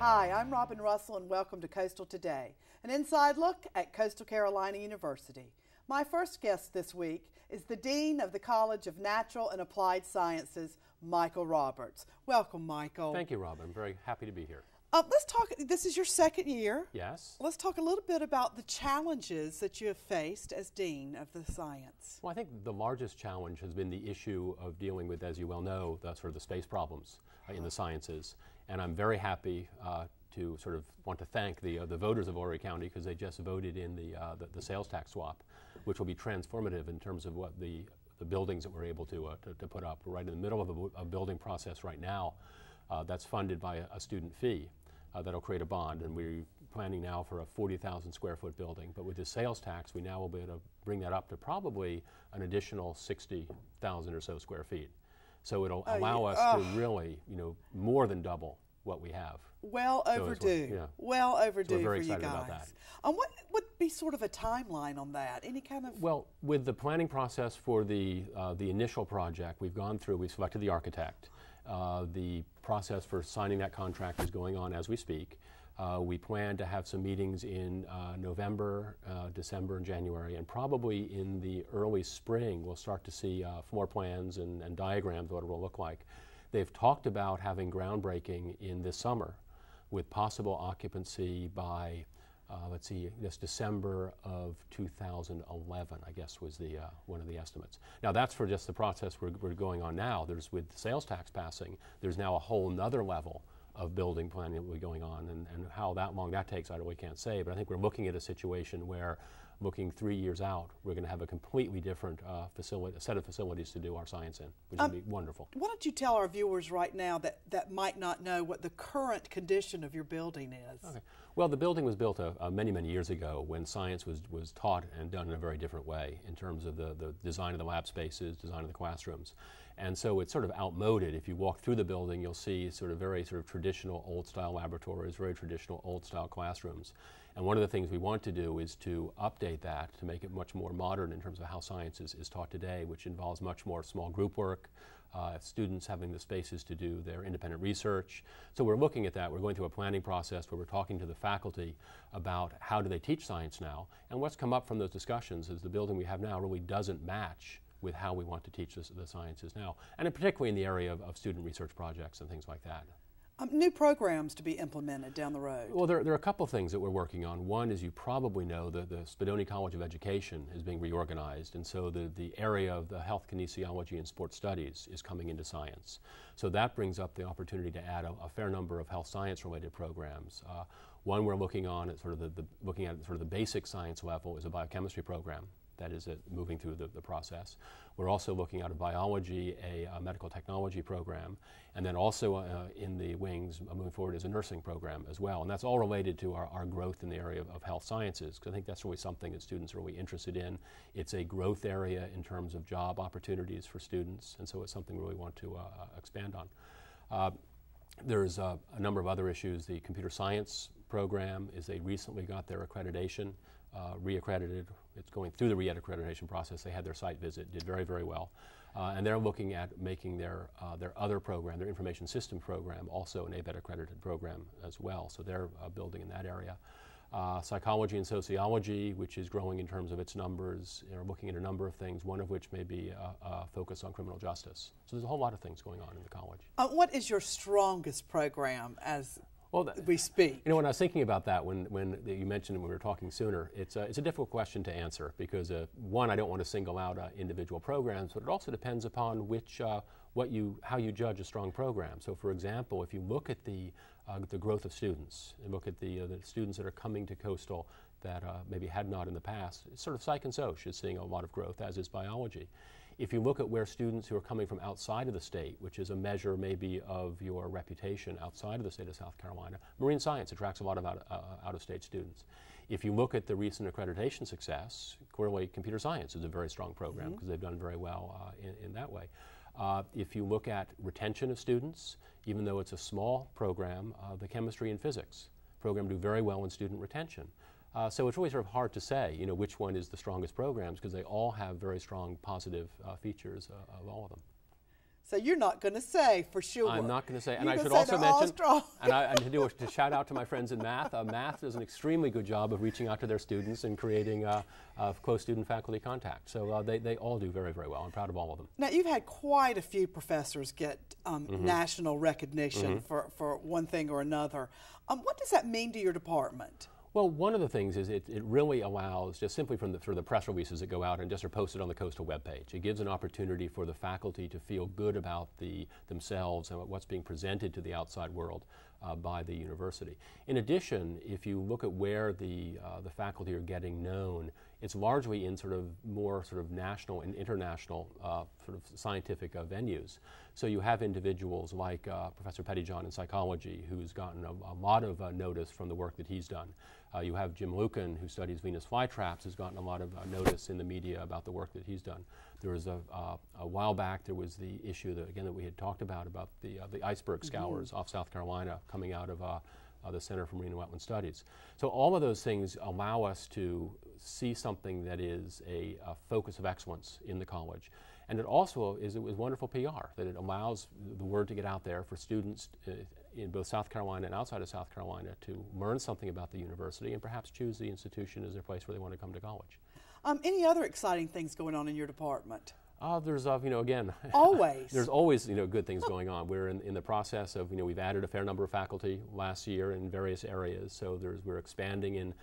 Hi, I'm Robin Russell and welcome to Coastal Today, an inside look at Coastal Carolina University. My first guest this week is the Dean of the College of Natural and Applied Sciences, Michael Roberts. Welcome, Michael. Thank you, Robin. I'm very happy to be here. Let's talk, this is your second year. Yes. Let's talk a little bit about the challenges that you have faced as Dean of the Science. Well, I think the largest challenge has been the issue of dealing with, as you well know, the space problems in the sciences. And I'm very happy to want to thank the voters of Horry County because they just voted in the sales tax swap, which will be transformative in terms of what the buildings that we're able to put up. We're right in the middle of a building process right now that's funded by a student fee. That'll create a bond, and we're planning now for a 40,000 square foot building. But with the sales tax, we now will be able to bring that up to probably an additional 60,000 or so square feet. So it'll allow us to really, more than double what we have. Well overdue. Well overdue for you guys. About that. What would be sort of a timeline on that? Any kind of? Well, with the planning process for the initial project, we've selected the architect. The process for signing that contract is going on as we speak. We plan to have some meetings in November, December, and January, and probably in the early spring we'll start to see floor plans and diagrams of what it will look like. They've talked about having groundbreaking in this summer with possible occupancy by December of 2011, I guess, was one of the estimates. Now, that's for just the process we're going on now. With the sales tax passing, there's now a whole nother level of building planning that will be going on, and how long that takes, I really can't say, but I think we're looking at a situation where, looking 3 years out, we're going to have a completely different set of facilities to do our science in, which would be wonderful. Why don't you tell our viewers right now that might not know what the current condition of your building is? Okay. Well, the building was built many, many years ago when science was taught and done in a very different way in terms of the design of the lab spaces, design of the classrooms. And so it's sort of outmoded. If you walk through the building, you'll see very traditional old-style laboratories, very traditional old-style classrooms. And one of the things we want to do is to update that to make it much more modern in terms of how science is taught today, which involves much more small group work, students having the spaces to do their independent research. So we're looking at that. We're going through a planning process where we're talking to the faculty about how do they teach science now. And what's come up from those discussions is the building we have now really doesn't match with how we want to teach the sciences now, and particularly in the area of student research projects and things like that. New programs to be implemented down the road. Well, there are a couple things that we're working on. One, as you probably know, the Spadoni College of Education is being reorganized, and so the area of the health kinesiology and sports studies is coming into science. So that brings up the opportunity to add a fair number of health science-related programs. One we're looking on at looking at the basic science level is a biochemistry program. That is moving through the process. We're also looking at biology, a medical technology program, and then also in the wings moving forward is a nursing program as well. And that's all related to our growth in the area of health sciences, because I think that's really something that students are really interested in. It's a growth area in terms of job opportunities for students, and so it's something we really want to expand on. There's a number of other issues. The computer science program they recently got their accreditation reaccredited. It's going through the reaccreditation process. They had their site visit, did very, very well. And they're looking at making their other program, their information system program, also an ABET accredited program as well. So they're building in that area. Psychology and sociology, which is growing in terms of its numbers, are looking at a number of things, one of which may be a focus on criminal justice. So there's a whole lot of things going on in the college. What is your strongest program as we speak? When I was thinking about that, when you mentioned when we were talking sooner, it's a difficult question to answer because one, I don't want to single out individual programs, but it also depends upon how you judge a strong program. So, for example, if you look at the growth of students and look at the students that are coming to Coastal that maybe had not in the past, it's sort of psych and soc is seeing a lot of growth, as is biology. If you look at where students who are coming from outside of the state, which is a measure maybe of your reputation outside of the state of South Carolina, marine science attracts a lot of out-of-state students. If you look at the recent accreditation success, clearly computer science is a very strong program because they've done very well in that way. If you look at retention of students, even though it's a small program, the chemistry and physics program do very well in student retention. So it's really sort of hard to say, which one is the strongest programs because they all have very strong positive features of all of them. So you're not going to say for sure. I'm not going to say, and You're I gonna should say also they're all mention, strong. and to shout out to my friends in math. Math does an extremely good job of reaching out to their students and creating close student-faculty contact. So they all do very, very well. I'm proud of all of them. Now, you've had quite a few professors get national recognition for one thing or another. What does that mean to your department? Well, one of the things is it really allows, just simply from the press releases that go out and just are posted on the Coastal webpage, it gives an opportunity for the faculty to feel good about themselves and what's being presented to the outside world by the university. In addition, if you look at where the faculty are getting known, it's largely in more national and international scientific venues. So you have individuals like Professor Pettyjohn in psychology, who's gotten a lot of notice from the work that he's done. You have Jim Lucan, who studies Venus flytraps, has gotten a lot of notice in the media about the work that he's done. There was a while back, there was the issue that we had talked about the iceberg scours off South Carolina coming out of the Center for Marine and Wetland Studies. So all of those things allow us to see something that is a focus of excellence in the college. And it also it was wonderful PR, that it allows the word to get out there for students in both South Carolina and outside of South Carolina to learn something about the university and perhaps choose the institution as their place where they want to come to college. Any other exciting things going on in your department? There's, again, always. There's always, good things going on. We're in the process of, we've added a fair number of faculty last year in various areas. So we're expanding in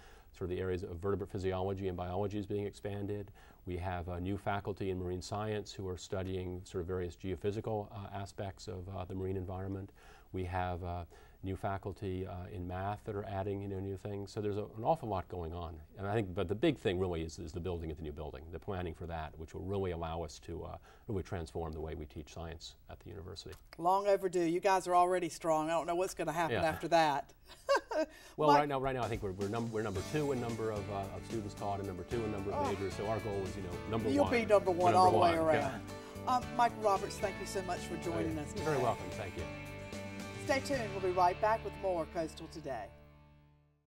the areas of vertebrate physiology and biology is being expanded. We have new faculty in marine science who are studying various geophysical aspects of the marine environment. We have new faculty in math that are adding new things. So there's an awful lot going on. And I think, but the big thing really is the building of the new building, the planning for that, which will really allow us to really transform the way we teach science at the university. Long overdue. You guys are already strong. I don't know what's going to happen after that. Well, right now I think we're number 2 in number of students taught and number 2 in number of majors. So our goal is number 1. You'll be number 1 all the way around. Yeah. Michael Roberts, thank you so much for joining us today. You're very welcome. Thank you. Stay tuned. We'll be right back with more Coastal Today.